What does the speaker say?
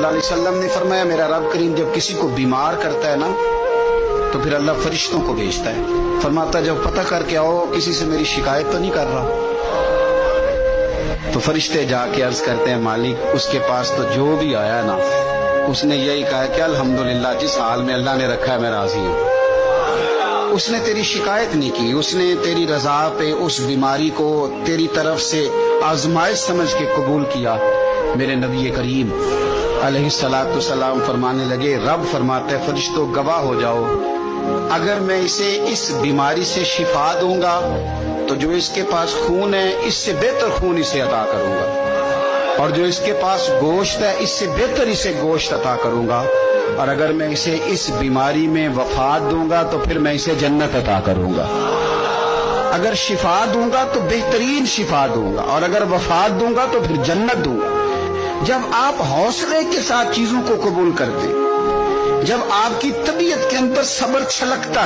اللہ علیہ وسلم نے فرمایا میرا رب کریم جب کسی کو بیمار کرتا ہے نا تو پھر اللہ فرشتوں کو بھیجتا ہے، فرماتا ہے جب پتہ کر کے آؤ کسی سے میری شکایت تو نہیں کر رہا۔ تو فرشتے جا کے عرض کرتے ہیں مالک اس کے پاس تو جو بھی آیا نا اس نے یہی کہا کہ الحمدللہ جس حال میں اللہ نے رکھا ہے میں راضی ہوں۔ اس نے تیری شکایت نہیں کی، اس نے تیری رضا پہ اس بیماری کو تیری طرف سے آزمائش سمجھ کے قبول کیا۔ میرے نبی کریم علیہ الصلوۃ والسلام فرمانے لگے، رب فرماتا ہے فرشتوں گواہ ہو جاؤ، اگر میں اسے اس بیماری سے شفا دوں گا تو جو اس کے پاس خون ہے اس سے بہتر خون اسے عطا کروں گا، اور جو اس کے پاس گوشت ہے اس سے بہتر اسے گوشت عطا کروں گا، اور اگر میں اسے اس بیماری میں وفات دوں گا تو پھر میں اسے جنت عطا کروں گا۔ اگر شفا دوں گا تو بہترین شفا دوں گا، اور اگر وفات دوں گا تو پھر جنت دوں گا۔ جب آپ حوصلے کے ساتھ چیزوں کو قبول کرتے، جب آپ کی طبیعت کے اندر صبر چھلکتا